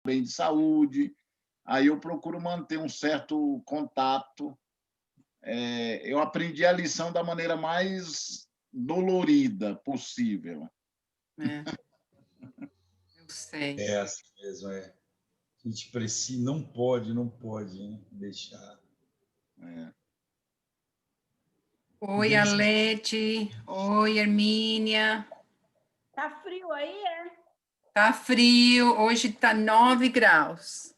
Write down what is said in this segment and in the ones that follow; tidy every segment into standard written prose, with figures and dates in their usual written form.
bem de saúde, aí eu procuro manter um certo contato. Eu aprendi a lição da maneira mais dolorida possível. Eu sei. É assim mesmo, é. A gente precisa, não pode, hein, deixar. Oi, Alete. Oi, Hermínia. Tá frio aí, é? Tá frio, hoje tá 9 graus.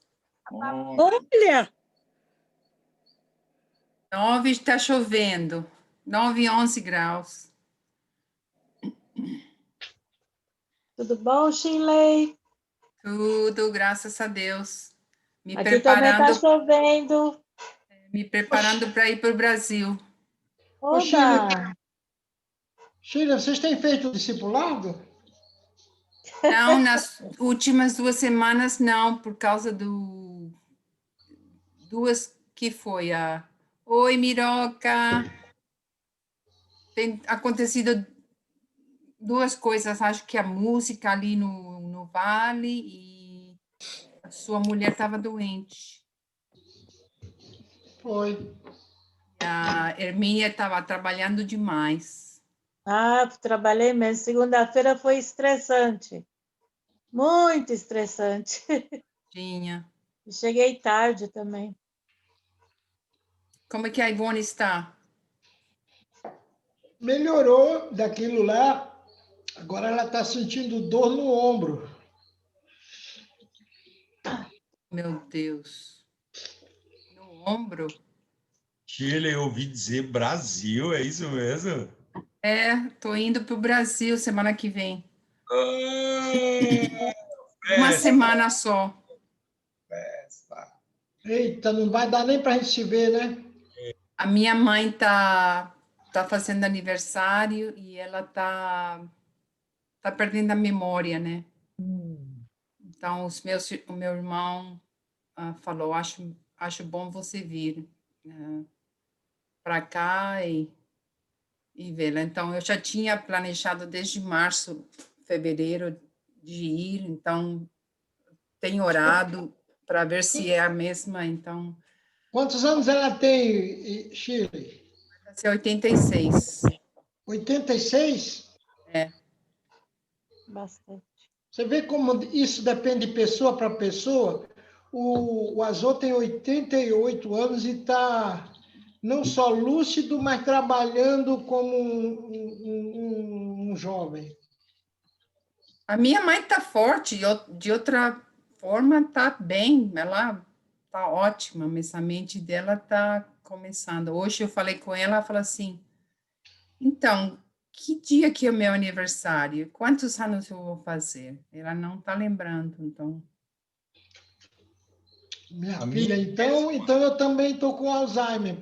Olha! 9 está chovendo. 9 e 11 graus. Tudo bom, Shirley? Tudo, graças a Deus. Aqui também está chovendo. Me preparando para ir para o Brasil. Oba! Sheila, vocês têm feito discipulado? Não, nas últimas 2 semanas não, por causa duas que foi a... Oi, Miroca! Tem acontecido 2 coisas, acho que a música ali no Vale e a sua mulher estava doente. Foi. A Hermínia estava trabalhando demais. Ah, trabalhei mesmo. Segunda-feira foi estressante. Muito estressante. Tinha. Cheguei tarde também. Como é que a Ivone está? Melhorou daquilo lá. Agora ela está sentindo dor no ombro. Meu Deus. No ombro? Sheila, eu ouvi dizer Brasil, é isso mesmo? Tô indo para o Brasil semana que vem. Oh, Uma semana só. Festa. Eita, não vai dar nem para a gente se ver, né? A minha mãe tá fazendo aniversário e ela tá perdendo a memória, né? Então, o meu irmão falou, acho bom você vir para cá e vê-la. Então, eu já tinha planejado desde março, fevereiro de ir, então tenho orado para ver se é a mesma, então... Quantos anos ela tem, Shirley? Vai ser 86. 86? Bastante. Você vê como isso depende de pessoa para pessoa? O Azor tem 88 anos e está não só lúcido, mas trabalhando como um jovem. A minha mãe está forte, de outra forma está bem, ela está ótima, mas a mente dela está começando. Hoje eu falei com ela, ela falou assim, então, que dia que é o meu aniversário? Quantos anos eu vou fazer? Ela não está lembrando, então... Minha filha, então eu também estou com Alzheimer.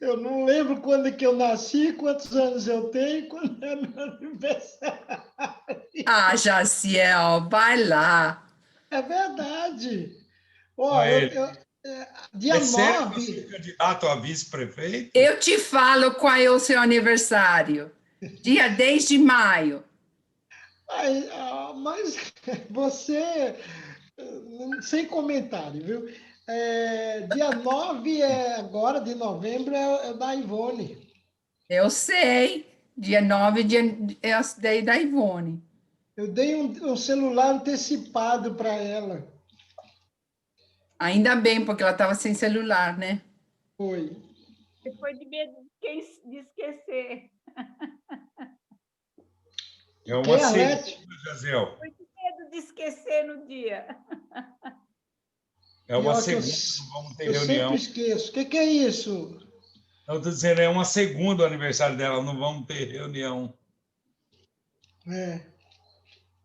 Eu não lembro quando que eu nasci, quantos anos eu tenho, quando é meu aniversário. Ah, Jaciel, vai lá. É verdade. Dia É sério 9. que você é candidato a vice-prefeito? Eu te falo qual é o seu aniversário. Dia 10 de maio. Mas você, sem comentário, viu? Dia 9 agora de novembro é o da Ivone. Eu sei. Dia 9 é a day da Ivone. Eu dei um celular antecipado para ela. Ainda bem, porque ela estava sem celular, né? Foi. Foi de medo de esquecer. É uma segunda, Jaziel. Foi de medo de esquecer no dia. É uma Pior que segunda, não vamos ter eu reunião. sempre esqueço. O que é isso? Eu estou dizendo, é uma segunda o aniversário dela, não vamos ter reunião.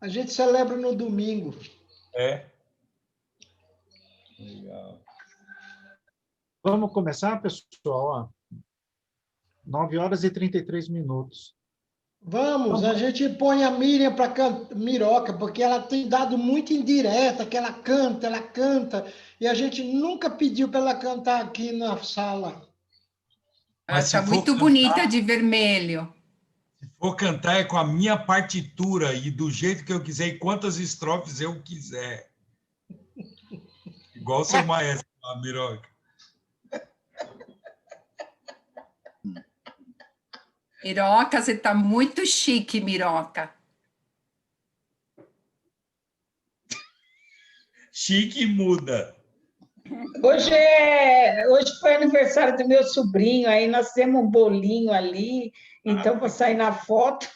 A gente celebra no domingo. Legal. Vamos começar, pessoal? 9 horas e 33 minutos. Vamos, a gente põe a Miriam para Miroca, porque ela tem dado muito indireta, que ela canta, e a gente nunca pediu para ela cantar aqui na sala. Ela está muito bonita de vermelho. Vou cantar é com a minha partitura e do jeito que eu quiser e quantas estrofes eu quiser. Igual o seu maestro, a Miroca. Miroca, você está muito chique, Miroca. Chique muda. Hoje foi aniversário do meu sobrinho, aí nós temos um bolinho ali, então para sair na foto.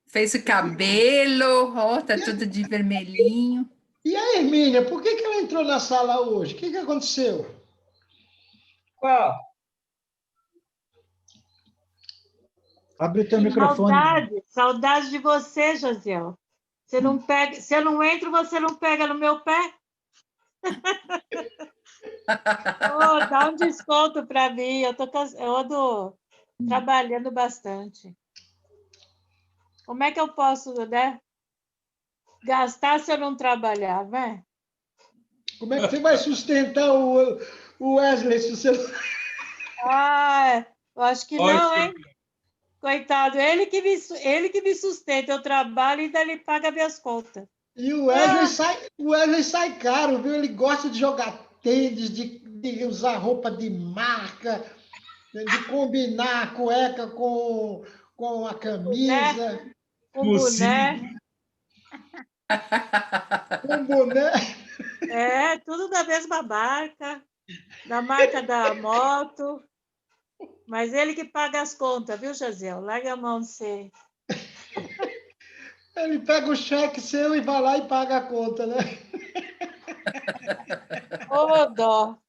Fez o cabelo, ó, tá tudo de vermelhinho. E a Hermínia, por que ela entrou na sala hoje? O que aconteceu? Qual? Abre o teu microfone. Saudade de você, Josiel. Você não pega, se eu não entro, você não pega no meu pé? Dá um desconto para mim. Eu ando trabalhando bastante. Como é que eu posso, né, gastar se eu não trabalhar, né? Como é que você vai sustentar o Wesley se você não... Eu acho que não, hein? Coitado, ele que me sustenta, eu trabalho e ainda ele paga minhas contas. E o Wesley sai caro, viu? Ele gosta de jogar tênis, de usar roupa de marca, de combinar a cueca com a camisa. Com boné. Com boné. Tudo da mesma marca, da marca da moto. Mas ele que paga as contas, viu, Josiel? Larga a mão de você. Ele pega o cheque seu e vai lá e paga a conta, né? Ô, dó.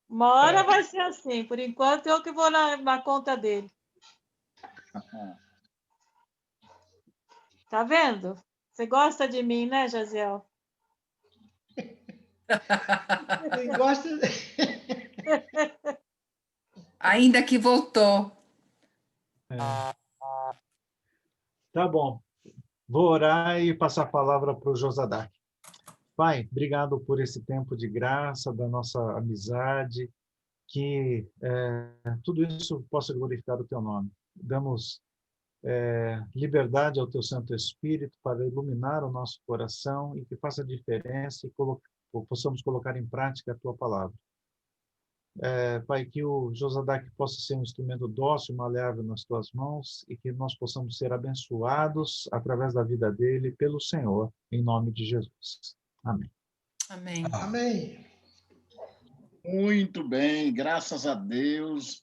Uma hora vai ser assim. Por enquanto, eu que vou na conta dele. Tá vendo? Você gosta de mim, né, Josiel? Ele gosta... Ainda que voltou. Tá bom. Vou orar e passar a palavra para o Josadak. Pai, obrigado por esse tempo de graça, da nossa amizade, que tudo isso possa glorificar o teu nome. Damos liberdade ao teu Santo Espírito para iluminar o nosso coração e que faça diferença e possamos colocar em prática a tua palavra. Pai, que o Josadak possa ser um instrumento dócil, maleável nas tuas mãos e que nós possamos ser abençoados através da vida dele pelo Senhor, em nome de Jesus. Amém. Amém. Amém. Muito bem, graças a Deus.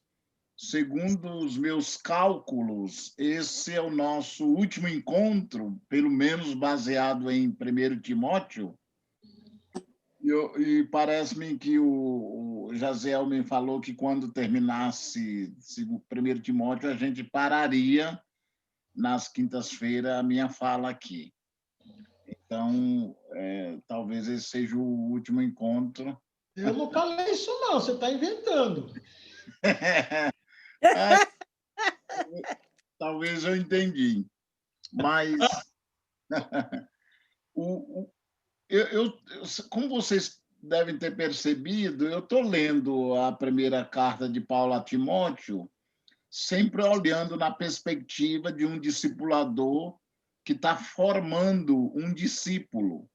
Segundo os meus cálculos, esse é o nosso último encontro, pelo menos baseado em 1 Timóteo. E parece-me que o Jaziel me falou que quando terminasse 1 Timóteo, a gente pararia nas quintas-feiras a minha fala aqui. Então, talvez esse seja o último encontro. Eu não falei isso, não. Você está inventando. Talvez eu entendi. Mas, como vocês devem ter percebido, eu estou lendo a primeira carta de Paulo a Timóteo, sempre olhando na perspectiva de um discipulador que está formando um discípulo,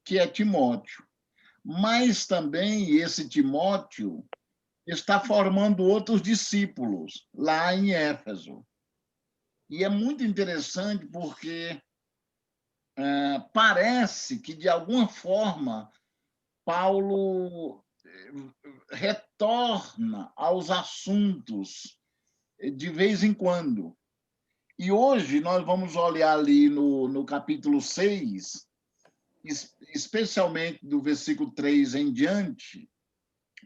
que é Timóteo. Mas também esse Timóteo está formando outros discípulos lá em Éfeso. E é muito interessante porque parece que, de alguma forma, Paulo retorna aos assuntos de vez em quando. E hoje nós vamos olhar ali no capítulo 6, especialmente do versículo 3 em diante,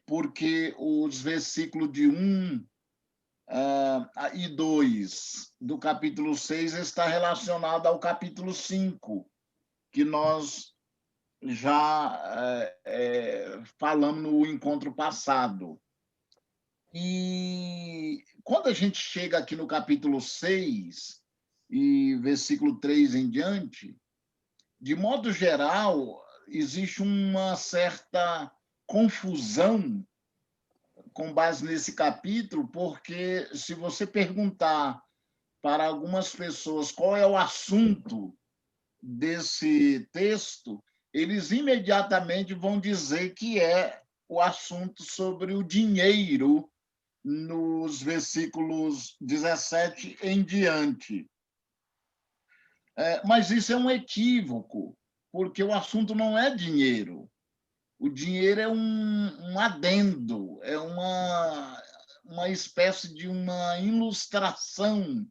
porque os versículos de 1 e 2 do capítulo 6 está relacionado ao capítulo 5, que nós já falamos no encontro passado. E quando a gente chega aqui no capítulo 6, e versículo 3 em diante, de modo geral, existe uma certa confusão com base nesse capítulo, porque se você perguntar para algumas pessoas qual é o assunto desse texto, eles imediatamente vão dizer que é o assunto sobre o dinheiro nos versículos 17 em diante. Mas isso é um equívoco, porque o assunto não é dinheiro. O dinheiro é um adendo, é uma espécie de uma ilustração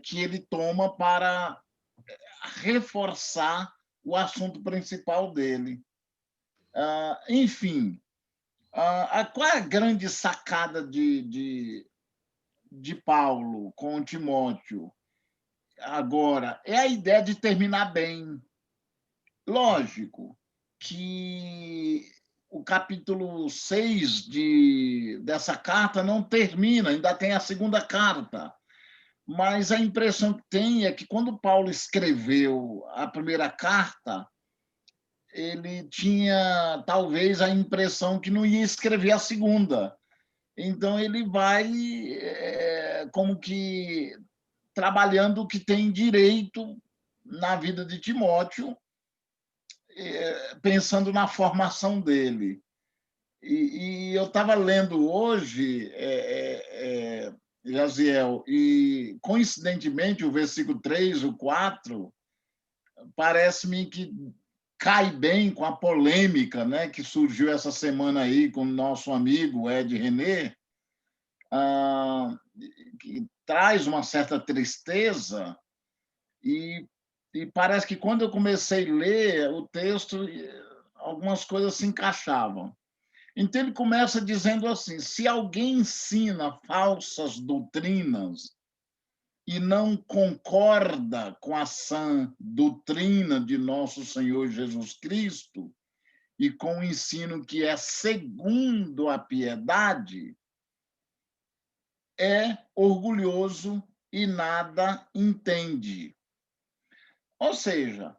que ele toma para reforçar o assunto principal dele. Enfim, qual é a grande sacada de Paulo com Timóteo? Agora, é a ideia de terminar bem. Lógico que o capítulo 6 dessa carta não termina, ainda tem a segunda carta. Mas a impressão que tem é que quando Paulo escreveu a primeira carta, ele tinha talvez a impressão que não ia escrever a segunda. Então ele vai como que trabalhando o que tem direito na vida de Timóteo, pensando na formação dele. E eu estava lendo hoje, Jaziel, e coincidentemente o versículo 3, o 4, parece-me que cai bem com a polêmica, né, que surgiu essa semana aí com o nosso amigo Ed René, que traz uma certa tristeza, e parece que quando eu comecei a ler o texto, algumas coisas se encaixavam. Então ele começa dizendo assim: se alguém ensina falsas doutrinas e não concorda com a sã doutrina de nosso Senhor Jesus Cristo e com o ensino que é segundo a piedade, é orgulhoso e nada entende. Ou seja,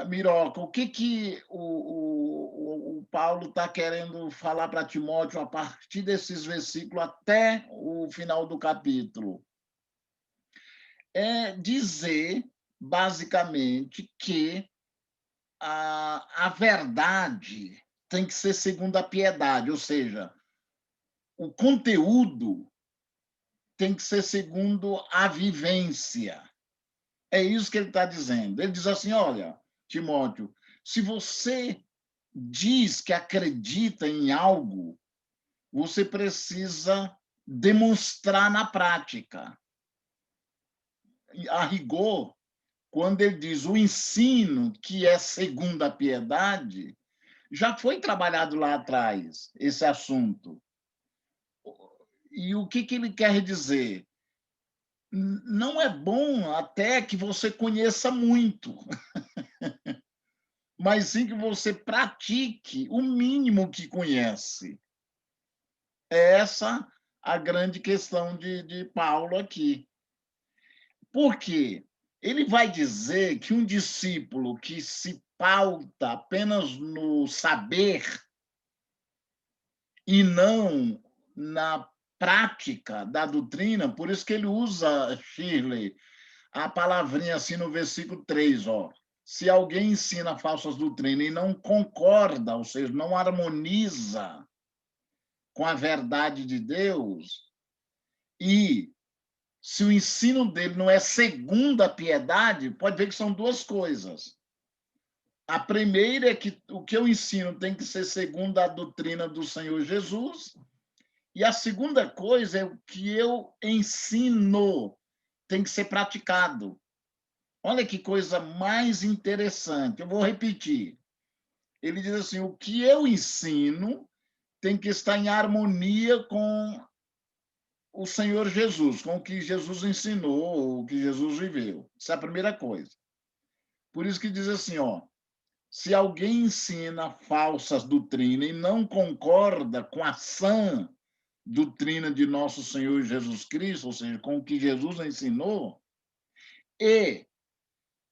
Miroca, o que o Paulo está querendo falar para Timóteo a partir desses versículos até o final do capítulo? É dizer, basicamente, que a verdade tem que ser segundo a piedade, ou seja, o conteúdo tem que ser segundo a vivência. É isso que ele está dizendo. Ele diz assim: olha, Timóteo, se você diz que acredita em algo, você precisa demonstrar na prática. A rigor, quando ele diz o ensino que é segundo a piedade, já foi trabalhado lá atrás esse assunto. E o que ele quer dizer? Não é bom até que você conheça muito, mas sim que você pratique o mínimo que conhece. É essa a grande questão de Paulo aqui. Por quê? Ele vai dizer que um discípulo que se pauta apenas no saber e não na prática da doutrina, por isso que ele usa, Shirley, a palavrinha assim no versículo 3, ó. Se alguém ensina falsas doutrinas e não concorda, ou seja, não harmoniza com a verdade de Deus, e se o ensino dele não é segundo a piedade, pode ver que são duas coisas. A primeira é que o que eu ensino tem que ser segundo a doutrina do Senhor Jesus, e a segunda coisa é o que eu ensino tem que ser praticado. Olha que coisa mais interessante. Eu vou repetir. Ele diz assim: o que eu ensino tem que estar em harmonia com o Senhor Jesus, com o que Jesus ensinou, o que Jesus viveu. Essa é a primeira coisa. Por isso que diz assim, ó: se alguém ensina falsas doutrinas e não concorda com a sã doutrina de nosso Senhor Jesus Cristo, ou seja, com o que Jesus ensinou, e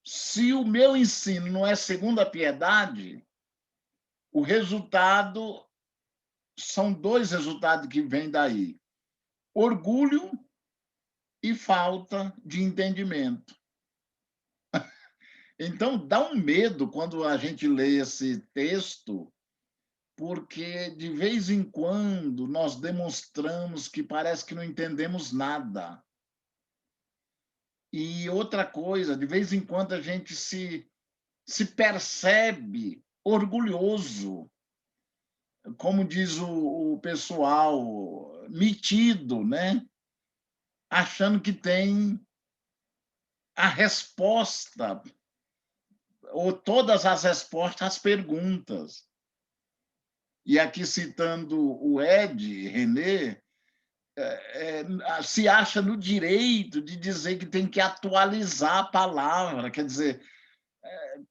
se o meu ensino não é segundo a piedade, o resultado são dois resultados que vêm daí: orgulho e falta de entendimento. Então, dá um medo quando a gente lê esse texto, porque de vez em quando nós demonstramos que parece que não entendemos nada. E outra coisa, de vez em quando a gente se percebe orgulhoso, como diz o pessoal, metido, né? Achando que tem a resposta, ou todas as respostas às perguntas. E aqui citando o Ed René, se acha no direito de dizer que tem que atualizar a palavra, quer dizer,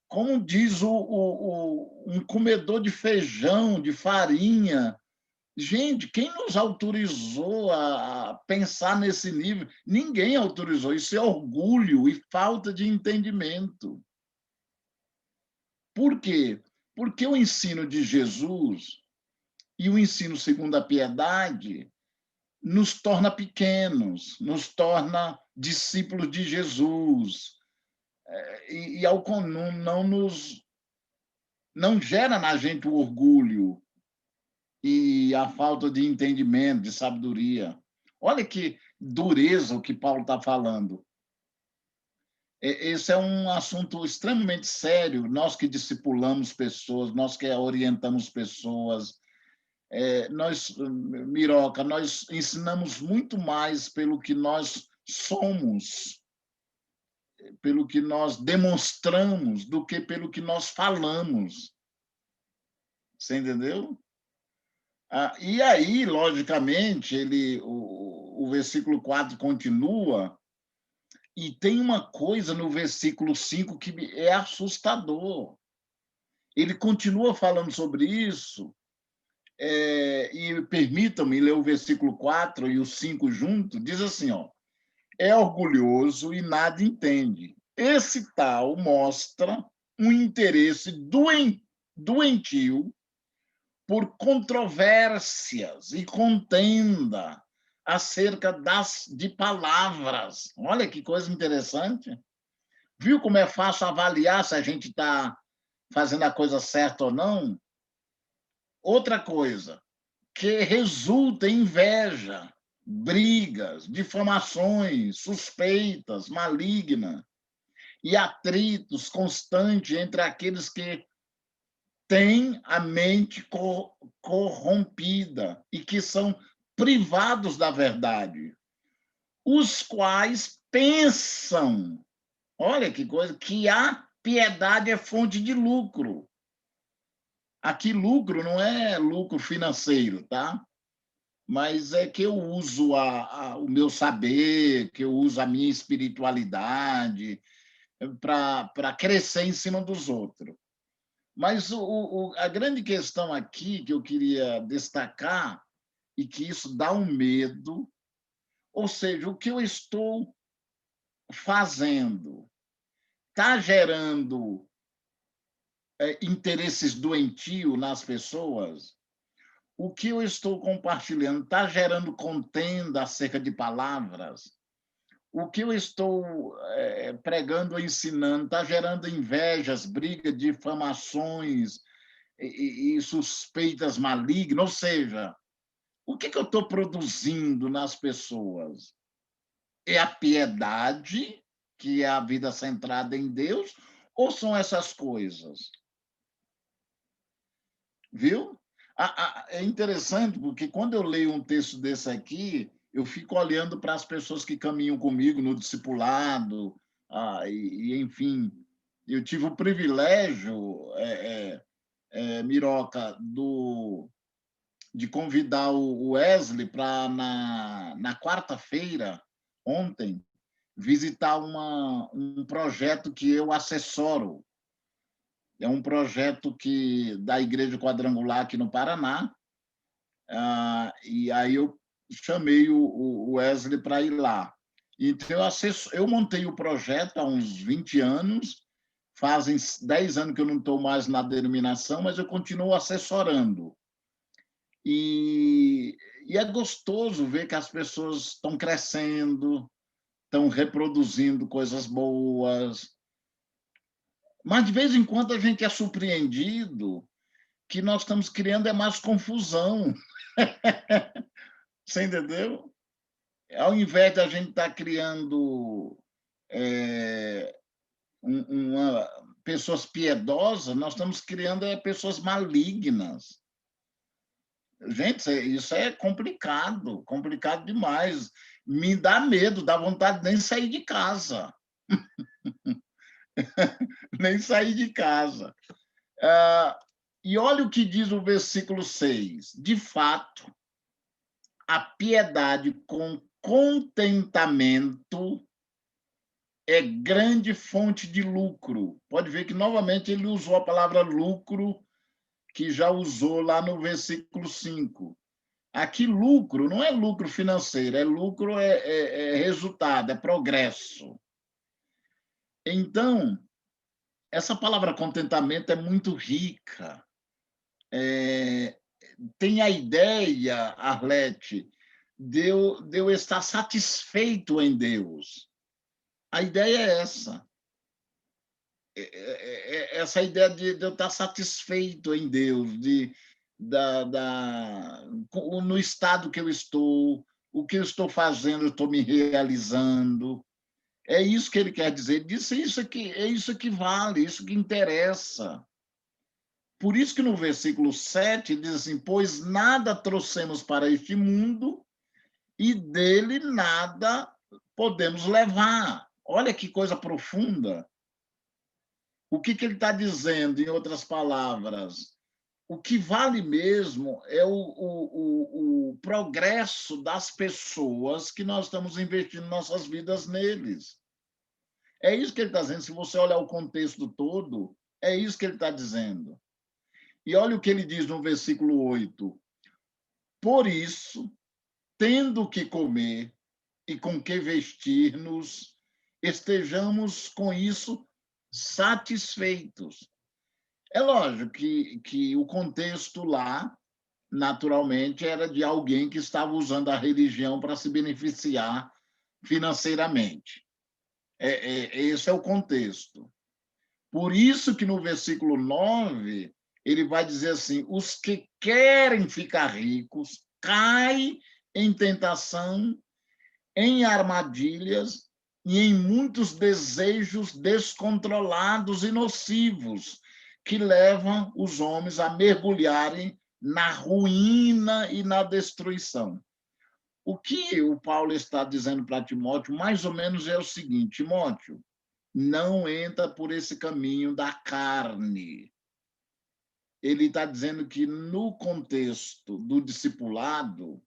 como diz um comedor de feijão, de farinha. Gente, quem nos autorizou a pensar nesse nível? Ninguém autorizou. Isso é orgulho e falta de entendimento. Por quê? Porque o ensino de Jesus e o ensino segundo a piedade nos torna pequenos, nos torna discípulos de Jesus, e não gera na gente o orgulho e a falta de entendimento, de sabedoria. Olha que dureza o que Paulo está falando. Esse é um assunto extremamente sério. Nós que discipulamos pessoas, nós que orientamos pessoas, Miroca, nós ensinamos muito mais pelo que nós somos, pelo que nós demonstramos, do que pelo que nós falamos. Você entendeu? E aí, logicamente, o versículo 4 continua, e tem uma coisa no versículo 5 que é assustador. Ele continua falando sobre isso, e permitam-me ler o versículo 4 e o 5 junto, diz assim, ó, é orgulhoso e nada entende. Esse tal mostra um interesse doentio por controvérsias e contenda acerca de palavras. Olha que coisa interessante. Viu como é fácil avaliar se a gente está fazendo a coisa certa ou não? Outra coisa, que resulta em inveja, brigas, difamações, suspeitas, malignas e atritos constantes entre aqueles que têm a mente corrompida e que são privados da verdade, os quais pensam, olha que coisa, que a piedade é fonte de lucro. Aqui, lucro não é lucro financeiro, tá? Mas é que eu uso o meu saber, que eu uso a minha espiritualidade para crescer em cima dos outros. Mas a grande questão aqui que eu queria destacar, e que isso dá um medo, ou seja, o que eu estou fazendo está gerando interesses doentios nas pessoas? O que eu estou compartilhando está gerando contenda acerca de palavras? O que eu estou pregando ou ensinando está gerando invejas, brigas, difamações e suspeitas malignas? Ou seja, o que eu estou produzindo nas pessoas? É a piedade, que é a vida centrada em Deus, ou são essas coisas? Viu? É interessante, porque quando eu leio um texto desse aqui, eu fico olhando para as pessoas que caminham comigo no discipulado, enfim, eu tive o privilégio, Miroca, de convidar o Wesley para, na quarta-feira, ontem, visitar um projeto que eu assessoro. É um projeto da Igreja Quadrangular aqui no Paraná, e aí eu chamei o Wesley para ir lá. Então, eu montei o projeto há uns 20 anos, fazem 10 anos que eu não estou mais na denominação, mas eu continuo assessorando. E é gostoso ver que as pessoas estão crescendo, estão reproduzindo coisas boas. Mas, de vez em quando, a gente é surpreendido que nós estamos criando mais confusão. Você entendeu? Ao invés de a gente estar criando pessoas piedosas, nós estamos criando pessoas malignas. Gente, isso é complicado, complicado demais. Me dá medo, dá vontade de nem sair de casa. Nem sair de casa. E olha o que diz o versículo 6. De fato, a piedade com contentamento é grande fonte de lucro. Pode ver que, novamente, ele usou a palavra lucro, que já usou lá no versículo 5. Aqui, lucro não é lucro financeiro, lucro é resultado, é progresso. Então, essa palavra contentamento é muito rica. Tem a ideia, Arlete, de eu estar satisfeito em Deus. A ideia é essa. Essa ideia de eu estar satisfeito em Deus, no estado que eu estou, o que eu estou fazendo, eu estou me realizando. É isso que ele quer dizer. Ele disse isso aqui, é isso que vale, isso que interessa. Por isso que no versículo 7 diz assim: pois nada trouxemos para este mundo e dele nada podemos levar. Olha que coisa profunda. O que ele está dizendo, em outras palavras? O que vale mesmo é o progresso das pessoas que nós estamos investindo nossas vidas neles. É isso que ele está dizendo. Se você olhar o contexto todo, é isso que ele está dizendo. E olha o que ele diz no versículo 8. Por isso, tendo que comer e com que vestir-nos, estejamos com isso satisfeitos. É lógico que o contexto lá, naturalmente, era de alguém que estava usando a religião para se beneficiar financeiramente. Esse é o contexto. Por isso que no versículo 9, ele vai dizer assim: os que querem ficar ricos caem em tentação, em armadilhas e em muitos desejos descontrolados e nocivos que levam os homens a mergulharem na ruína e na destruição. O que o Paulo está dizendo para Timóteo, mais ou menos, é o seguinte: Timóteo, não entra por esse caminho da carne. Ele está dizendo que, no contexto do discipulado,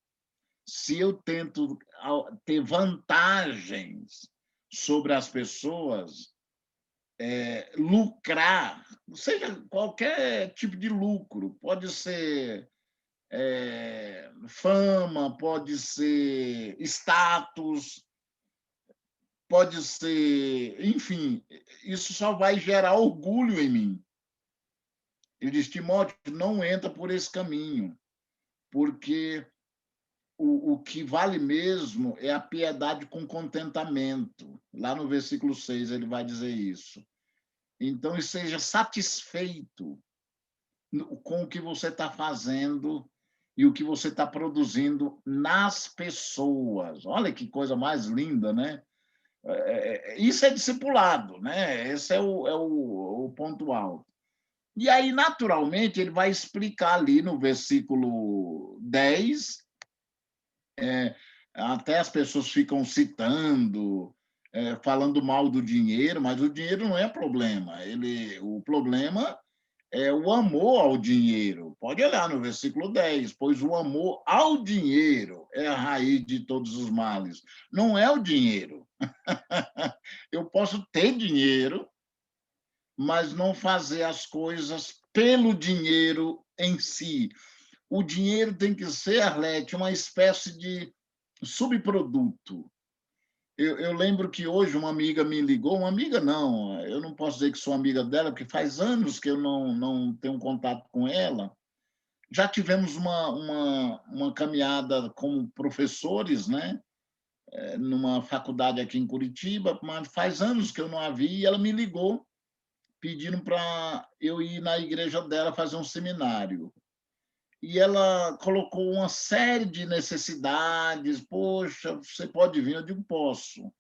se eu tento ter vantagens sobre as pessoas, lucrar, seja qualquer tipo de lucro, pode ser fama, pode ser status, pode ser, enfim, isso só vai gerar orgulho em mim. Ele diz: Timóteo, não entra por esse caminho, porque o que vale mesmo é a piedade com contentamento. Lá no versículo 6 ele vai dizer isso. Então, seja satisfeito com o que você está fazendo e o que você está produzindo nas pessoas. Olha que coisa mais linda, né? Isso é discipulado, né? Esse é o ponto alto. E aí, naturalmente, ele vai explicar ali no versículo 10, até as pessoas ficam citando, falando mal do dinheiro, mas o dinheiro não é problema. O problema é o amor ao dinheiro. Pode olhar no versículo 10, pois o amor ao dinheiro é a raiz de todos os males. Não é o dinheiro. Eu posso ter dinheiro, mas não fazer as coisas pelo dinheiro em si. O dinheiro tem que ser, Arlete, uma espécie de subproduto. Eu lembro que hoje uma amiga me ligou, uma amiga não, eu não posso dizer que sou amiga dela, porque faz anos que eu não tenho contato com ela, já tivemos uma caminhada como professores, né? Numa faculdade aqui em Curitiba, mas faz anos que eu não a vi, e ela me ligou pedindo para eu ir na igreja dela fazer um seminário. E ela colocou uma série de necessidades. Poxa, você pode vir? Eu digo, posso.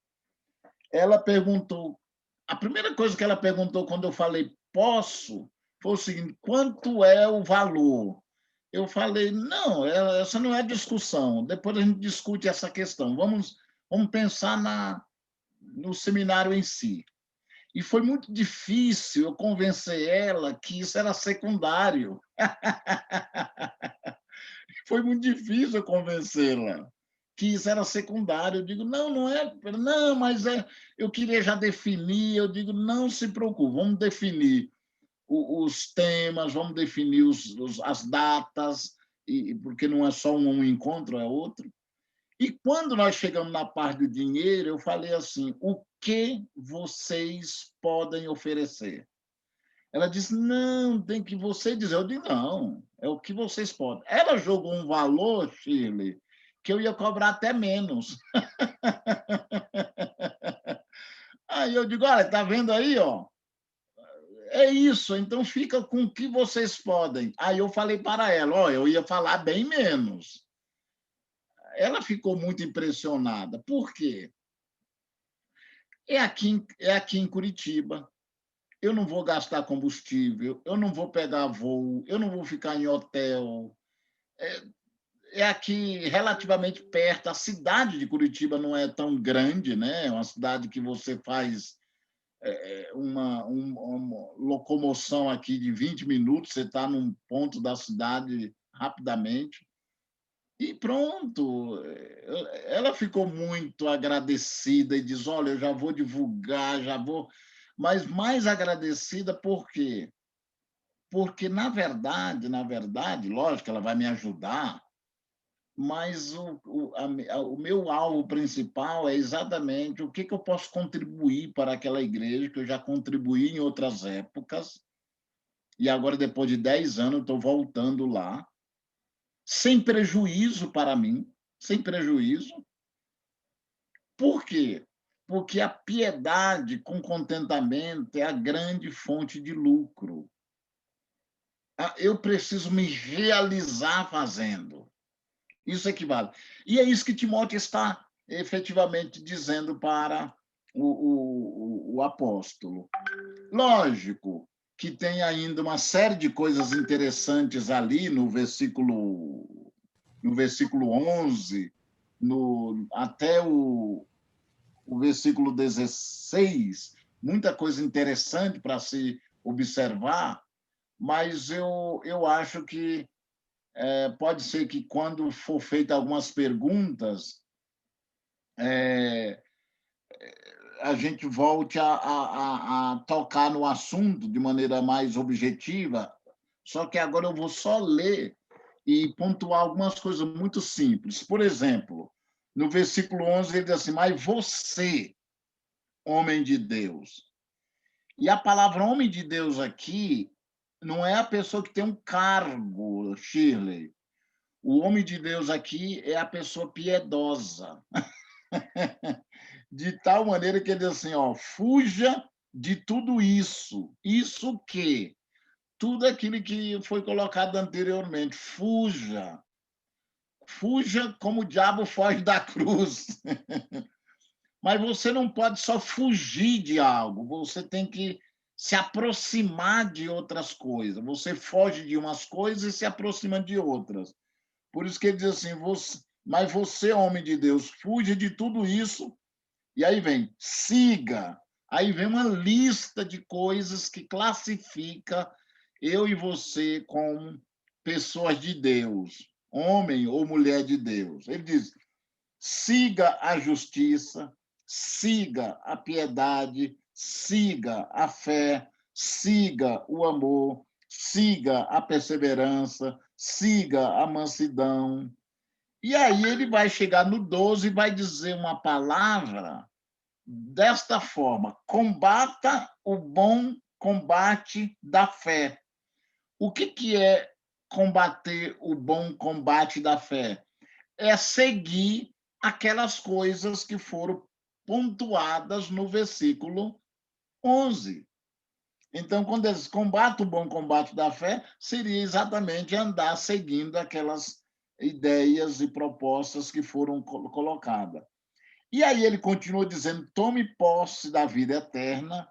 Ela perguntou, a primeira coisa que ela perguntou quando eu falei posso, foi o seguinte: quanto é o valor? Eu falei, não, essa não é discussão, depois a gente discute essa questão, vamos pensar no seminário em si. E foi muito difícil eu convencer ela que isso era secundário. Foi muito difícil eu convencê-la que isso era secundário. Eu digo, não, não é. Não, mas eu queria já definir. Eu digo, não se preocupe, vamos definir os temas, vamos definir as datas, porque não é só um encontro, é outro. E quando nós chegamos na parte do dinheiro, eu falei assim, o que vocês podem oferecer? Ela disse, não, tem que você dizer. Eu disse, não, é o que vocês podem. Ela jogou um valor, Shirley, que eu ia cobrar até menos. Aí eu digo, olha, tá vendo aí, ó? É isso, então fica com o que vocês podem. Aí eu falei para ela, ó, eu ia falar bem menos. Ela ficou muito impressionada. Por quê? É aqui em Curitiba. Eu não vou gastar combustível, eu não vou pegar voo, eu não vou ficar em hotel. É aqui relativamente perto. A cidade de Curitiba não é tão grande, né? É uma cidade que você faz uma locomoção aqui de 20 minutos, você está num ponto da cidade rapidamente. E pronto. Ela ficou muito agradecida e diz, olha, eu já vou divulgar, já vou... Mas mais agradecida por quê? Porque, na verdade, lógico, ela vai me ajudar, mas o meu alvo principal é exatamente o que eu posso contribuir para aquela igreja, que eu já contribuí em outras épocas, e agora, depois de 10 anos, eu estou voltando lá, sem prejuízo para mim, sem prejuízo. Por quê? Porque a piedade com contentamento é a grande fonte de lucro. Eu preciso me realizar fazendo. Isso equivale. E é isso que Timóteo está efetivamente dizendo para o apóstolo. Lógico que tem ainda uma série de coisas interessantes ali no versículo 11, até o versículo 16, muita coisa interessante para se observar, mas eu acho que pode ser que, quando for feita algumas perguntas, a gente volte a tocar no assunto de maneira mais objetiva, só que agora eu vou só ler e pontuar algumas coisas muito simples. Por exemplo, no versículo 11, ele diz assim, mas você, homem de Deus. E a palavra homem de Deus aqui não é a pessoa que tem um cargo, Shirley. O homem de Deus aqui é a pessoa piedosa. De tal maneira que ele diz assim, ó, fuja de tudo isso. Isso o quê? Tudo aquilo que foi colocado anteriormente. Fuja. Fuja como o diabo foge da cruz. Mas você não pode só fugir de algo, você tem que se aproximar de outras coisas. Você foge de umas coisas e se aproxima de outras. Por isso que ele diz assim, mas você, homem de Deus, fuja de tudo isso. E aí vem, siga. Aí vem uma lista de coisas que classifica eu e você como pessoas de Deus, homem ou mulher de Deus. Ele diz, siga a justiça, siga a piedade, siga a fé, siga o amor, siga a perseverança, siga a mansidão. E aí ele vai chegar no 12 e vai dizer uma palavra desta forma, combata o bom combate da fé. O que é combater o bom combate da fé? É seguir aquelas coisas que foram pontuadas no versículo 11. Então, quando eles combatem o bom combate da fé, seria exatamente andar seguindo aquelas ideias e propostas que foram colocadas. E aí ele continua dizendo: tome posse da vida eterna,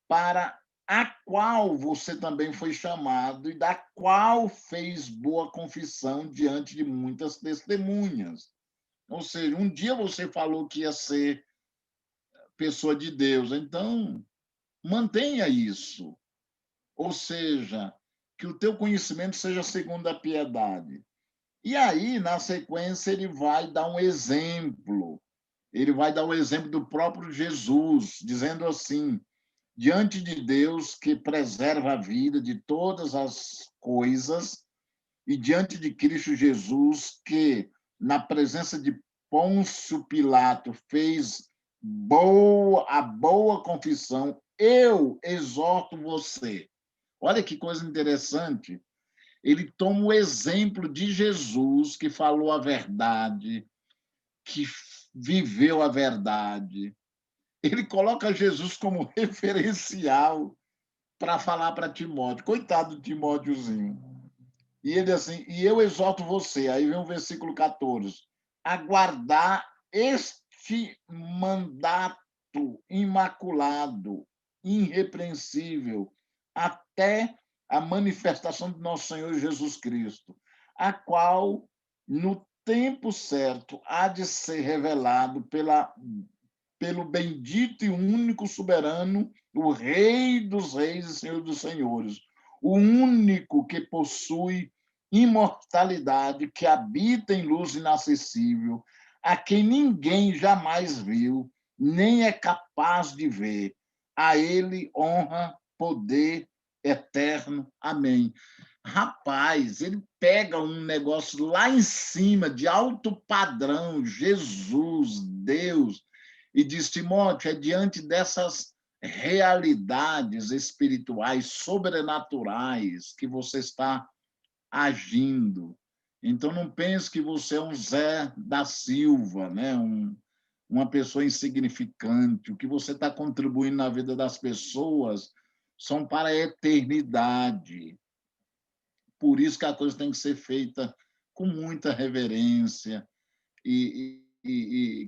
para a qual você também foi chamado e da qual fez boa confissão diante de muitas testemunhas. Ou seja, um dia você falou que ia ser pessoa de Deus, então mantenha isso. Ou seja, que o teu conhecimento seja segundo a piedade. E aí, na sequência, ele vai dar um exemplo. Ele vai dar o exemplo do próprio Jesus, dizendo assim: diante de Deus que preserva a vida de todas as coisas, e diante de Cristo Jesus que, na presença de Pôncio Pilato, fez a boa confissão, eu exorto você. Olha que coisa interessante. Ele toma o exemplo de Jesus, que falou a verdade, que viveu a verdade. Ele coloca Jesus como referencial para falar para Timóteo. Coitado do Timóteozinho. E ele assim: e eu exorto você, aí vem o versículo 14, aguardar este mandato imaculado, irrepreensível, até a manifestação do nosso Senhor Jesus Cristo, a qual, no tempo certo, há de ser revelado pelo bendito e único soberano, o Rei dos reis e Senhor dos senhores, o único que possui imortalidade, que habita em luz inacessível, a quem ninguém jamais viu, nem é capaz de ver. A ele honra, poder eterno. Amém. Rapaz, ele pega um negócio lá em cima, de alto padrão, Jesus, Deus, e diz: Timóteo, é diante dessas realidades espirituais, sobrenaturais, que você está agindo. Então, não pense que você é um Zé da Silva, né? Uma pessoa insignificante. O que você está contribuindo na vida das pessoas são para a eternidade. Por isso que a coisa tem que ser feita com muita reverência e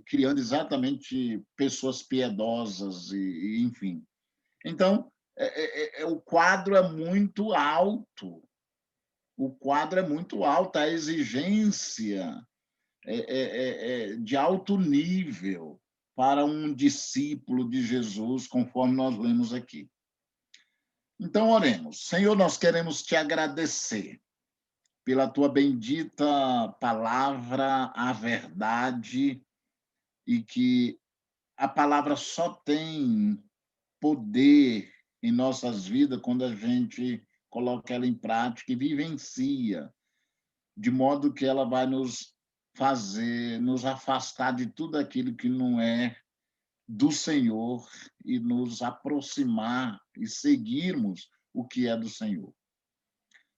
criando exatamente pessoas piedosas, enfim. Então, o quadro é muito alto. O quadro é muito alto, a exigência de alto nível para um discípulo de Jesus, conforme nós lemos aqui. Então, oremos. Senhor, nós queremos te agradecer pela tua bendita palavra, a verdade, e que a palavra só tem poder em nossas vidas quando a gente coloca ela em prática e vivencia, de modo que ela vai nos fazer, nos afastar de tudo aquilo que não é do Senhor e nos aproximar e seguirmos o que é do Senhor.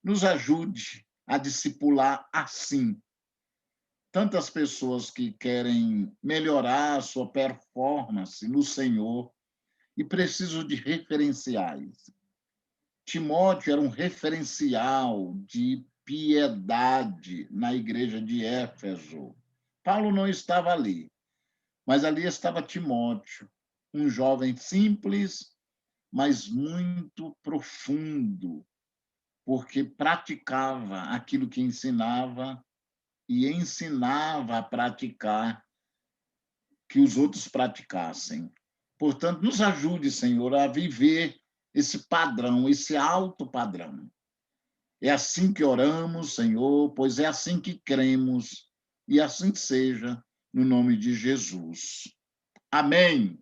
Nos ajude a discipular assim tantas pessoas que querem melhorar a sua performance no Senhor e precisam de referenciais. Timóteo era um referencial de piedade na igreja de Éfeso. Paulo não estava ali, mas ali estava Timóteo, um jovem simples, mas muito profundo, porque praticava aquilo que ensinava e ensinava a praticar que os outros praticassem. Portanto, nos ajude, Senhor, a viver esse padrão, esse alto padrão. É assim que oramos, Senhor, pois é assim que cremos, e assim seja, no nome de Jesus. Amém.